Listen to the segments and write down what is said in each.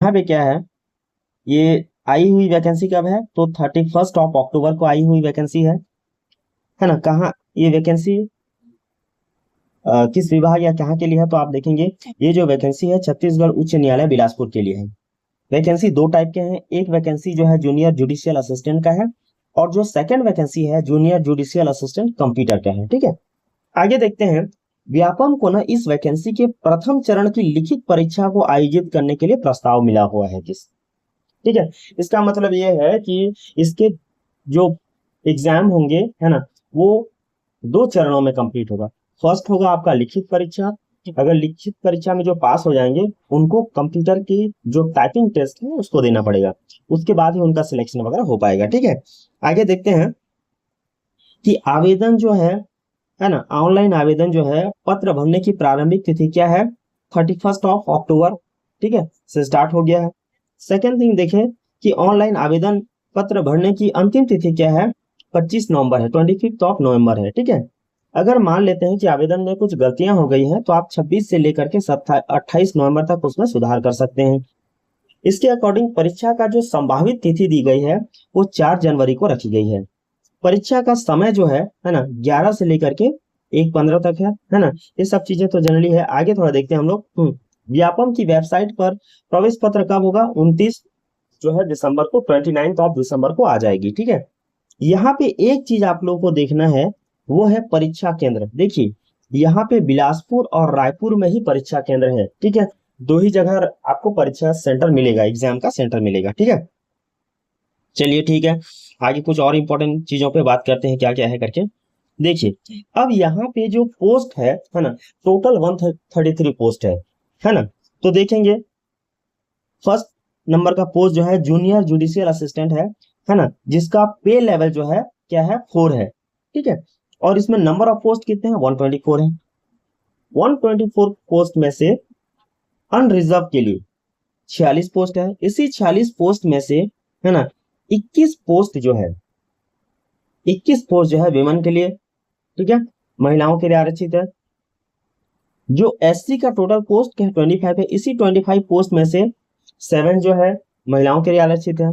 यहाँ पे क्या है, ये आई हुई वैकेंसी कब है, तो 31 अक्टूबर को आई हुई वैकेंसी है ना। कहाँ ये वैकेंसी किस विभाग या कहाँ के लिए है, तो आप देखेंगे ये जो वैकेंसी है छत्तीसगढ़ उच्च न्यायालय बिलासपुर के लिए है। वैकेंसी दो टाइप के हैं, एक वैकेंसी जो है जूनियर जुडिशियल असिस्टेंट का है, और जो सेकंड वैकेंसी है जूनियर जुडिशियल असिस्टेंट कंप्यूटर का है। ठीक है, आगे देखते हैं। व्यापम को ना इस वैकेंसी के प्रथम चरण की लिखित परीक्षा को आयोजित करने के लिए प्रस्ताव मिला हुआ है किस। ठीक है, इसका मतलब ये है कि इसके जो एग्जाम होंगे है ना, वो दो चरणों में कंप्लीट होगा। फर्स्ट होगा आपका लिखित परीक्षा, अगर लिखित परीक्षा में जो पास हो जाएंगे उनको कंप्यूटर की जो टाइपिंग टेस्ट है उसको देना पड़ेगा, उसके बाद ही उनका सिलेक्शन वगैरह हो पाएगा। ठीक है, आगे देखते हैं कि आवेदन जो है ना, ऑनलाइन आवेदन जो है पत्र भरने की प्रारंभिक तिथि क्या है, 31 अक्टूबर, ठीक है, से स्टार्ट हो गया है। सेकेंड थिंग देखें कि ऑनलाइन आवेदन पत्र भरने की अंतिम तिथि क्या है, 25 नवंबर है, 25 नवंबर है। ठीक है, अगर मान लेते हैं कि आवेदन में कुछ गलतियां हो गई हैं तो आप 26 से लेकर के 28 नवंबर तक उसमें सुधार कर सकते हैं। इसके अकॉर्डिंग परीक्षा का जो संभावित तिथि दी गई है वो 4 जनवरी को रखी गई है। परीक्षा का समय जो है ना, 11 से लेकर के 1:15 तक है ना। ये सब चीजें तो जनरली है। आगे थोड़ा देखते हैं हम लोग। व्यापम की वेबसाइट पर प्रवेश पत्र कब होगा, 29 जो है दिसंबर को, 29 दिसंबर को आ जाएगी। ठीक है, यहाँ पे एक चीज आप लोगों को देखना है, वो है परीक्षा केंद्र। देखिए यहाँ पे बिलासपुर और रायपुर में ही परीक्षा केंद्र है। ठीक है, दो ही जगह आपको परीक्षा सेंटर मिलेगा, एग्जाम का सेंटर मिलेगा। ठीक है, चलिए ठीक है, आगे कुछ और इंपॉर्टेंट चीजों पे बात करते हैं क्या क्या है करके। देखिए अब यहाँ पे जो पोस्ट है ना, टोटल 133 पोस्ट है ना। तो देखेंगे फर्स्ट नंबर का पोस्ट जो है जूनियर जुडिशियल असिस्टेंट है ना, जिसका पे लेवल जो है क्या है, 4 है। ठीक है, और इसमें नंबर ऑफ पोस्ट कितने हैं, 124 है। 124 पोस्ट में से अनरिजर्व के लिए 46 पोस्ट है। इसी 46 पोस्ट में से है ना 21 पोस्ट जो है, 21 पोस्ट जो है विमेन के लिए, ठीक है, महिलाओं के लिए आरक्षित है। जो एससी का टोटल पोस्ट क्या है, 25 है। इसी 25 पोस्ट में से 7 जो है महिलाओं के लिए आरक्षित है,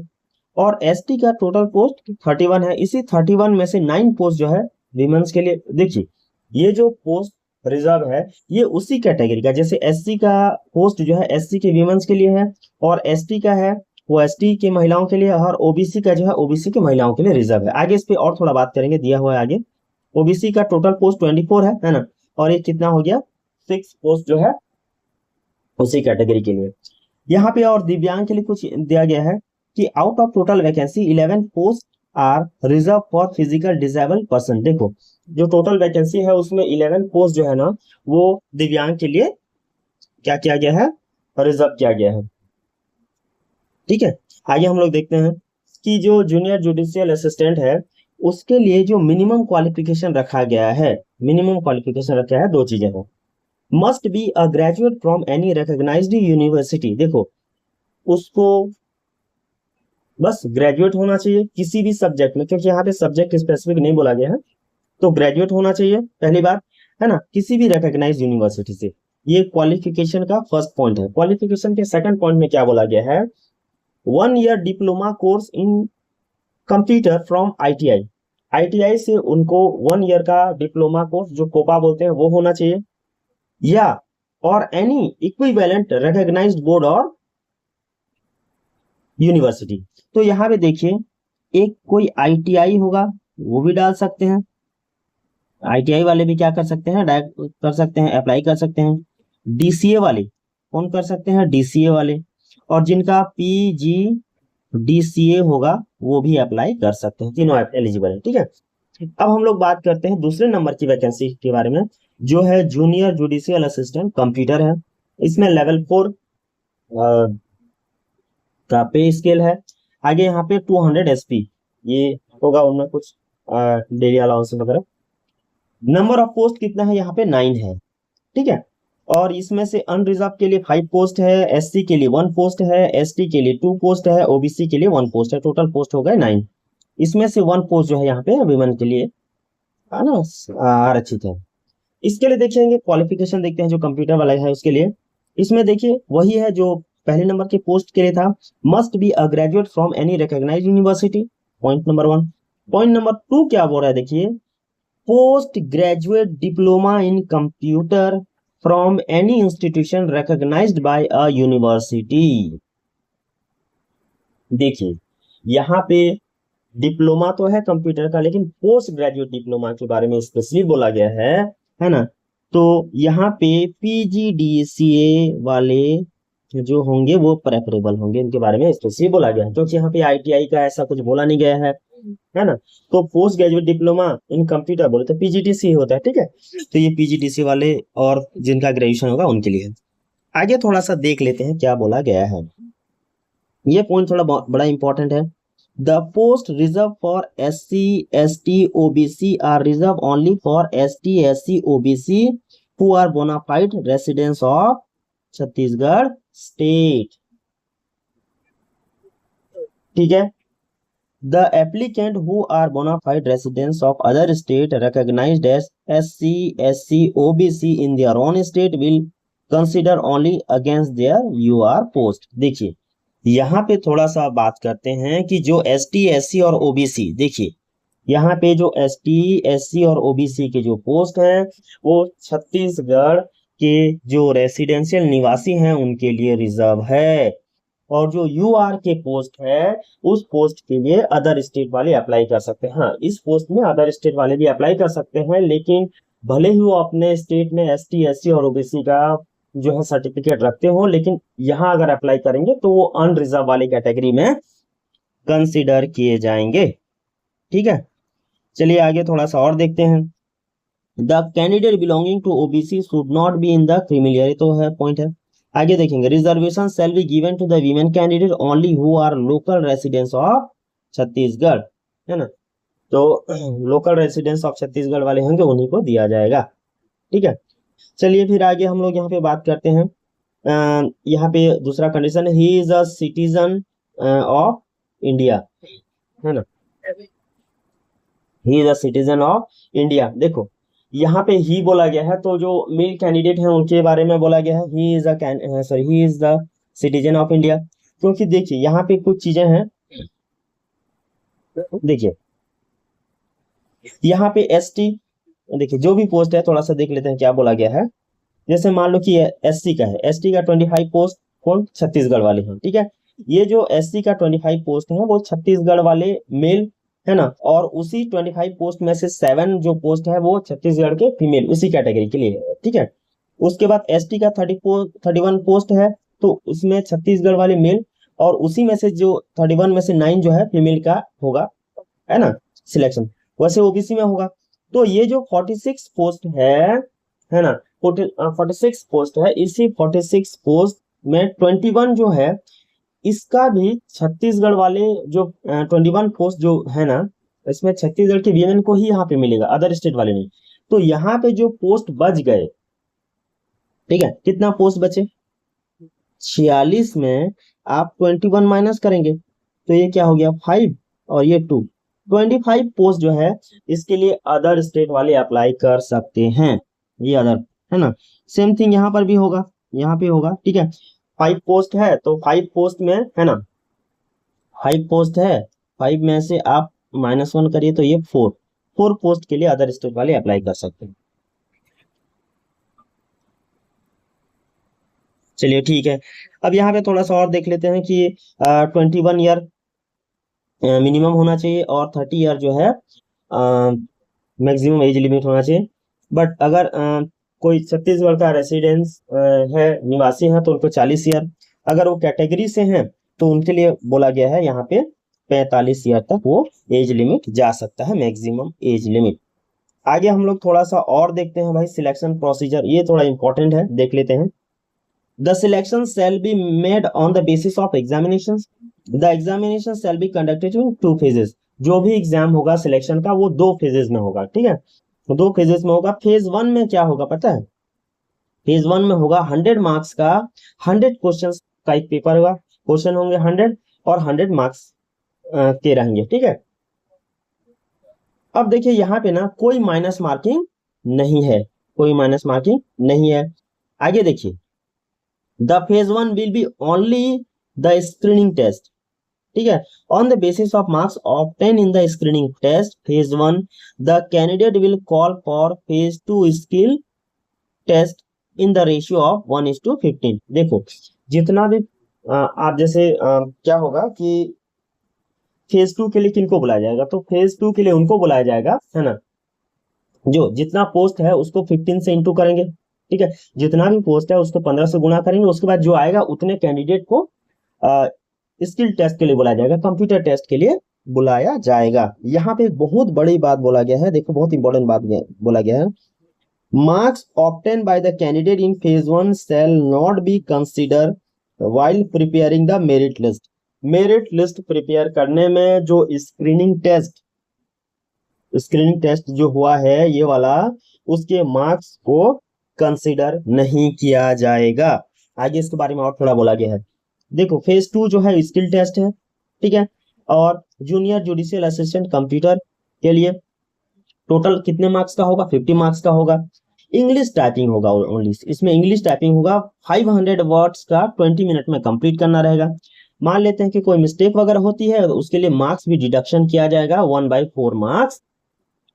और एसटी का टोटल पोस्ट 31 है। इसी 31 में से 9 पोस्ट जो है विमेन्स के लिए। देखिए ये जो पोस्ट रिजर्व है ये उसी कैटेगरी का, जैसे एससी का पोस्ट जो है एससी के विमेन्स के लिए है, और एसटी का है वो एसटी के महिलाओं के लिए, और ओबीसी का जो है ओबीसी के महिलाओं के लिए रिजर्व है। आगे इस पे और थोड़ा बात करेंगे, दिया हुआ है आगे। ओबीसी का टोटल पोस्ट 24 है ना, और ये कितना हो गया, 6 पोस्ट जो है उसी कैटेगरी के लिए। यहाँ पे और दिव्यांग के लिए कुछ दिया गया है कि out of total vacancy 11 post are reserve for physical disable person. देखो जो टोटल वैकेंसी है उसमें 11 पोस्ट जो है ना वो दिव्यांग के लिए क्या किया गया है, रिजर्व किया गया है। ठीक है, आगे हम लोग देखते हैं कि जो जूनियर जुडिशियल असिस्टेंट है उसके लिए जो मिनिमम क्वालिफिकेशन रखा गया है, मिनिमम क्वालिफिकेशन रखा है, दो चीजें हैं। Must be a graduate from any recognised university. देखो उसको बस ग्रेजुएट होना चाहिए किसी भी सब्जेक्ट में, क्योंकि यहाँ पे सब्जेक्ट स्पेसिफिक नहीं बोला गया है, तो ग्रेजुएट होना चाहिए पहली बात, है ना, किसी भी रिकॉग्नाइज्ड यूनिवर्सिटी से। ये क्वालिफिकेशन का फर्स्ट पॉइंट है। क्वालिफिकेशन के सेकंड पॉइंट में क्या बोला गया है, 1 year diploma course in computer from ITI. ITI से उनको 1 ईयर का डिप्लोमा कोर्स जो कोपा बोलते हैं वो होना चाहिए, या और एनी इक्विवेलेंट रिकॉग्नाइज्ड बोर्ड और यूनिवर्सिटी। तो यहाँ पे देखिए एक कोई आईटीआई होगा वो भी डाल सकते हैं, आईटीआई वाले भी क्या कर सकते हैं, डायरेक्ट कर सकते हैं, अप्लाई कर सकते हैं। डीसीए वाले कौन कर सकते हैं, डीसीए वाले, और जिनका पीजी डीसीए होगा वो भी अप्लाई कर सकते हैं, तीनों एलिजिबल है। ठीक है, अब हम लोग बात करते हैं दूसरे नंबर की वैकेंसी के बारे में, जो है जूनियर जुडिशियल असिस्टेंट कंप्यूटर है। इसमें लेवल 4 का पे स्केल है। आगे यहाँ पे 200 एसपी ये होगा, उनमें कुछ डेली अलाउंस वगैरह। नंबर ऑफ पोस्ट कितना है, यहाँ पे 9 है। ठीक है, और इसमें से अनरिजर्व के लिए 5 पोस्ट है, एससी के लिए 1 पोस्ट है, एसटी के लिए 2 पोस्ट है, ओबीसी के लिए 1 पोस्ट है। टोटल पोस्ट हो गए 9। इसमें से 1 पोस्ट जो है यहाँ पे विमेन के लिए है ना आरक्षित है। इसके लिए देखेंगे क्वालिफिकेशन देखते हैं जो कंप्यूटर वाला है उसके लिए। इसमें देखिए वही है जो पहले नंबर के पोस्ट के लिए था must be a graduate from any recognised university, point number 1। Point number 2 क्या बोल रहा है देखिए, post graduate diploma in computer from any institution recognised by a university. देखिए यहाँ पे डिप्लोमा तो है कंप्यूटर का, लेकिन पोस्ट ग्रेजुएट डिप्लोमा के बारे में स्पेशली बोला गया है ना। तो यहाँ पे पीजीडीसीए वाले जो होंगे वो प्रेफरेबल होंगे, इनके बारे में स्पेशली बोला गया है, क्योंकि यहाँ पे आईटीआई का ऐसा कुछ बोला नहीं गया है ना। तो post graduate diploma in computer बोले तो पीजीडीसी होता है, ठीक है। तो ये पीजीडीसी वाले और जिनका ग्रेजुएशन होगा उनके लिए है। आगे थोड़ा सा देख लेते हैं क्या बोला गया है। ये पॉइंट थोड़ा बड़ा इंपॉर्टेंट है। The post reserve for SC ST OBC are reserve only for ST SC OBC who are bona fide residence of Chhattisgarh state, ठीक है। The applicant who are bona fide residents of other state recognized as SC SC OBC in their own state will consider only against their UR post। देखिए यहाँ पे थोड़ा सा बात करते हैं कि जो ST SC और OBC, देखिए यहाँ पे जो ST SC और OBC के जो पोस्ट हैं वो छत्तीसगढ़ के जो रेसिडेंशियल निवासी हैं उनके लिए रिजर्व है, और जो यूआर के पोस्ट है उस पोस्ट के लिए अदर स्टेट वाले अप्लाई कर सकते हैं। हाँ, इस पोस्ट में अदर स्टेट वाले भी अप्लाई कर सकते हैं, लेकिन भले ही वो अपने स्टेट में ST SC और OBC का जो है सर्टिफिकेट रखते हो, लेकिन यहाँ अगर अप्लाई करेंगे तो वो अनरिजर्व वाली कैटेगरी में कंसिडर किए जाएंगे, ठीक है। चलिए आगे थोड़ा सा और देखते हैं। The candidate belonging to OBC should not be in the creamy layer, तो है पॉइंट है। आगे देखेंगे, reservation shall be given to the women candidate only who are local residence of Chhattisgarh, है ना। तो लोकल रेसिडेंस ऑफ छत्तीसगढ़ वाले होंगे उन्हीं को दिया जाएगा, ठीक है। चलिए फिर आगे हम लोग यहाँ पे बात करते हैं। यहाँ पे दूसरा कंडीशन है he is a citizen of India, है ना, he is a citizen of India. देखो यहाँ पे ही बोला गया है, तो जो मेल कैंडिडेट हैं उनके बारे में बोला गया है he is he is the citizen of India, क्योंकि देखिए यहाँ पे कुछ चीजें हैं। देखिए यहाँ पे ST, देखिए जो भी पोस्ट है थोड़ा सा देख लेते हैं क्या बोला गया है। जैसे मान लो कि SC का है, ST का 25 पोस्ट कौन, छत्तीसगढ़ वाले हैं, ठीक है। ये जो SC का 25 पोस्ट है वो छत्तीसगढ़ वाले मेल, है ना, और उसी 25 पोस्ट में से 7 जो पोस्ट है वो छत्तीसगढ़ के फीमेल उसी कैटेगरी के लिए है, ठीक है। उसके बाद ST का 31 पोस्ट है, तो उसमें छत्तीसगढ़ वाले मेल, और उसी में से जो 31 में से 9 जो है फीमेल का होगा, है ना, सिलेक्शन वैसे OBC में होगा। तो ये जो 46 पोस्ट है ना, 46 पोस्ट है, इसी 46 पोस्ट में 21 जो है इसका भी छत्तीसगढ़ वाले जो 21 पोस्ट जो है ना, इसमें छत्तीसगढ़ के वीमेन को ही यहाँ पे मिलेगा, अदर स्टेट वाले नहीं। तो यहाँ पे जो पोस्ट बच गए, ठीक है, कितना पोस्ट बचे, 46 में आप 21 माइनस करेंगे तो ये क्या हो गया 5 और ये 2, 25 पोस्ट जो है इसके लिए अदर स्टेट वाले अप्लाई कर सकते हैं, ये अदर, है ना। सेम थिंग यहाँ पर भी होगा, यहाँ पे होगा, ठीक है। 5 पोस्ट है तो 5 पोस्ट में, है ना, 5 पोस्ट है, 5 में से आप -1 करिए तो ये 4 पोस्ट के लिए अदर स्टेट वाले अप्लाई कर सकते हैं। चलिए ठीक है, अब यहाँ पे थोड़ा सा और देख लेते हैं कि 21 ईयर मिनिमम होना चाहिए और 30 ईयर जो है मैक्सिमम एज लिमिट होना चाहिए। बट अगर कोई छत्तीसगढ़ का रेसिडेंस है, निवासी है, तो उनको 40 ईयर, अगर वो कैटेगरी से हैं तो उनके लिए बोला गया है यहाँ पे 45 ईयर तक वो एज लिमिट जा सकता है, मैक्सिमम एज लिमिट। आगे हम लोग थोड़ा सा और देखते हैं भाई, सिलेक्शन प्रोसीजर, ये थोड़ा इंपॉर्टेंट है, देख लेते हैं। The selection shall be made on the basis of examinations. The examination shall be conducted in 2 phases. जो भी एग्जाम होगा सिलेक्शन का वो 2 फेजेस में होगा, ठीक है, तो 2 फेजेस में होगा। फेज 1 में क्या होगा पता है, फेज 1 में होगा 100 मार्क्स का 100 क्वेश्चंस का एक पेपर होगा, क्वेश्चन होंगे 100 और 100 मार्क्स के रहेंगे, ठीक है। अब देखिए यहाँ पे ना कोई माइनस मार्किंग नहीं है, कोई माइनस मार्किंग नहीं है। आगे देखिए the phase 1 will be only the screening test, ठीक है। On the basis of marks obtain in the screening test phase 1 the candidate will call for phase 2 skill test in the ratio of 1:15। देखो जितना भी आप जैसे क्या होगा कि फेज 2 के लिए किनको बुलाया जाएगा, तो फेज 2 के लिए उनको बुलाया जाएगा, है ना, जो जितना पोस्ट है उसको 15 से इंटू करेंगे, ठीक है। जितना भी पोस्ट है उसको 15 से गुणा करेंगे, उसके बाद जो आएगा उतने कैंडिडेट को स्किल टेस्ट के लिए बुलाया जाएगा, कंप्यूटर टेस्ट के लिए बुलाया जाएगा। यहाँ पे एक बहुत बड़ी बात बोला गया है, देखो बहुत इंपॉर्टेंट बात बोला गया है। Marks obtain by the candidate in phase 1 shall not be consider while preparing the merit list. Merit list prepare करने में जो स्क्रीनिंग टेस्ट जो हुआ है ये वाला, उसके मार्क्स को कंसीडर नहीं किया जाएगा। आगे इसके बारे में और थोड़ा बोला गया है। देखो फेज 2 जो है स्किल टेस्ट है, ठीक है, और जूनियर जुडिशियल असिस्टेंट कंप्यूटर के लिए टोटल कितने मार्क्स का होगा, 50 मार्क्स का होगा। इंग्लिश टाइपिंग होगा ओनली, इसमें इंग्लिश टाइपिंग होगा 500 वर्ड्स का 20 मिनट में कंप्लीट करना रहेगा। मान लेते हैं कि कोई मिस्टेक वगैरह होती है तो उसके लिए मार्क्स भी डिडक्शन किया जाएगा, 1/4 मार्क्स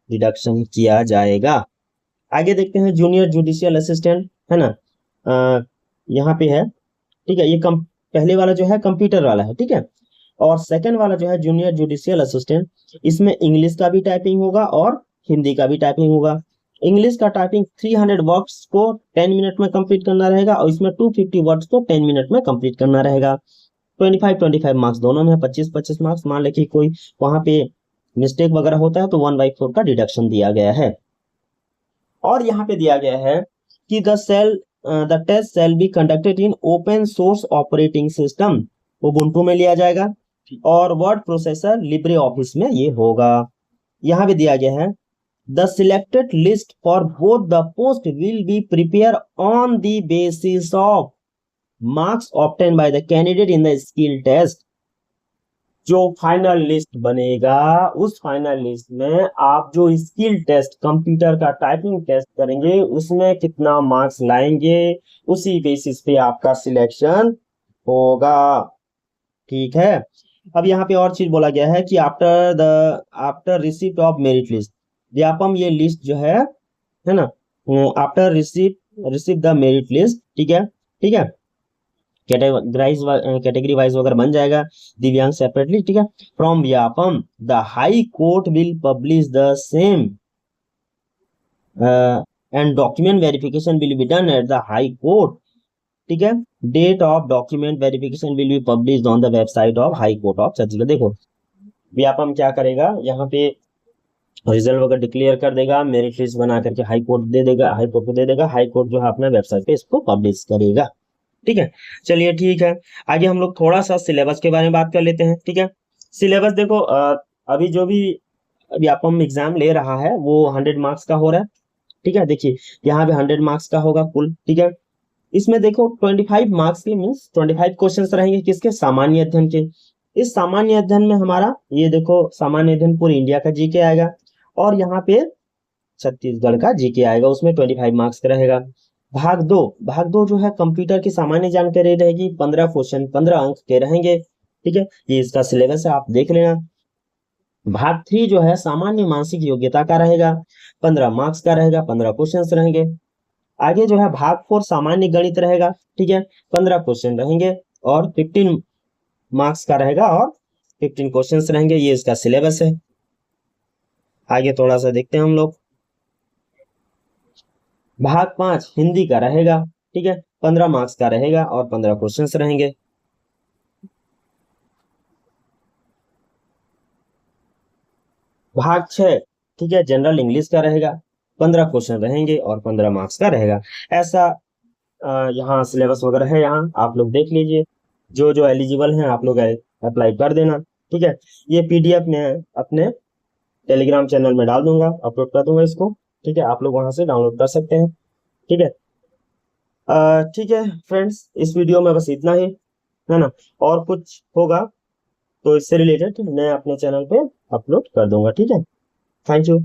डिडक्शन किया जाएगा। आगे देखते हैं जूनियर जुडिशियल असिस्टेंट, है ना, यहाँ पे है, ठीक है। ये पहले वाला जो है कंप्यूटर वाला है, ठीक है, और सेकंड वाला जो है जूनियर जुडिशियल असिस्टेंट, इसमें इंग्लिश का भी टाइपिंग होगा और हिंदी का भी टाइपिंग होगा। इंग्लिश का टाइपिंग 300 वर्ड्स को 10 मिनट में कंप्लीट करना रहेगा और इसमें 250 वर्ड्स को 10 मिनट में कंप्लीट करना रहेगा। 25 मार्क्स दोनों में, 25 मार्क्स। मान ले कि कोई वहां पे मिस्टेक वगैरह होता है तो 1/4 का डिडक्शन दिया गया है। और यहाँ पे दिया गया है कि the test shall be conducted in open source operating system, Ubuntu में लिया जाएगा, और वर्ड प्रोसेसर लिब्रे ऑफिस में ये होगा। यहाँ पे दिया गया है the selected list for both the post will be prepare on the basis of marks obtain by the candidate in the skill test. जो फाइनल लिस्ट बनेगा उस फाइनल लिस्ट में आप जो स्किल टेस्ट कंप्यूटर का टाइपिंग टेस्ट करेंगे उसमें कितना मार्क्स लाएंगे, उसी बेसिस पे आपका सिलेक्शन होगा, ठीक है। अब यहाँ पे और चीज बोला गया है कि after receipt of merit list, Vyapam ये लिस्ट जो है ना, after receive the merit list, ठीक है, ठीक है, कैटेगरी वाइज वगैरह बन जाएगा, दिव्यांग सेपरेटली, ठीक है। From Vyapam the high court will publish the same and document verification will be done at the high court, ठीक है। Date of document verification will be published on the website of high court of Chhattisgarh. देखो व्यापम क्या करेगा, यहाँ पे result वगैरह declare कर देगा, मेरिट लिस्ट बना करके हाई कोर्ट दे देगा, हाई कोर्ट को दे देगा, हाई कोर्ट जो है अपना वेबसाइट पे इसको पब्लिश करेगा, ठीक है। चलिए ठीक है, आगे हम लोग थोड़ा सा सिलेबस के बारे में बात कर लेते हैं, ठीक है। सिलेबस देखो अभी जो भी व्यापम एग्जाम ले रहा है वो 100 मार्क्स का हो रहा है, ठीक है। देखिए यहाँ पे 100 मार्क्स का होगा कुल, ठीक है। इसमें देखो 25 मार्क्स के मीन्स 25 क्वेश्चंस रहेंगे किसके, सामान्य अध्ययन के। इस सामान्य अध्ययन में हमारा ये देखो सामान्य अध्ययन पूरी इंडिया का जीके आएगा, और यहाँ पे छत्तीसगढ़ का जीके आएगा, उसमें 25 मार्क्स का रहेगा। भाग दो जो है कंप्यूटर की सामान्य जानकारी रहेगी, 15 क्वेश्चन 15 अंक के रहेंगे, ठीक है। ये इसका सिलेबस है, आप देख लेना। भाग 3 जो है सामान्य मानसिक योग्यता का रहेगा, 15 मार्क्स का रहेगा, 15 क्वेश्चन रहेंगे। आगे जो है भाग 4 सामान्य गणित रहेगा, ठीक है, 15 क्वेश्चन रहेंगे और 15 मार्क्स का रहेगा और 15 क्वेश्चन रहेंगे, ये इसका सिलेबस है। आगे थोड़ा सा देखते हैं हम लोग। भाग 5 हिंदी का रहेगा, ठीक है, 15 मार्क्स का रहेगा और 15 क्वेश्चंस रहेंगे। भाग 6 ठीक है, जनरल इंग्लिश का रहेगा, 15 क्वेश्चन रहेंगे और 15 मार्क्स का रहेगा। ऐसा यहाँ सिलेबस वगैरह है, यहाँ आप लोग देख लीजिए, जो जो एलिजिबल हैं आप लोग अप्लाई कर देना, ठीक है। ये पीडीएफ में अपने टेलीग्राम चैनल में डाल दूंगा, अपलोड कर दूंगा इसको, ठीक है, आप लोग वहां से डाउनलोड कर सकते हैं, ठीक है। ठीक है फ्रेंड्स, इस वीडियो में बस इतना ही, है ना। और कुछ होगा तो इससे रिलेटेड मैं अपने चैनल पे अपलोड कर दूंगा, ठीक है। Thank you.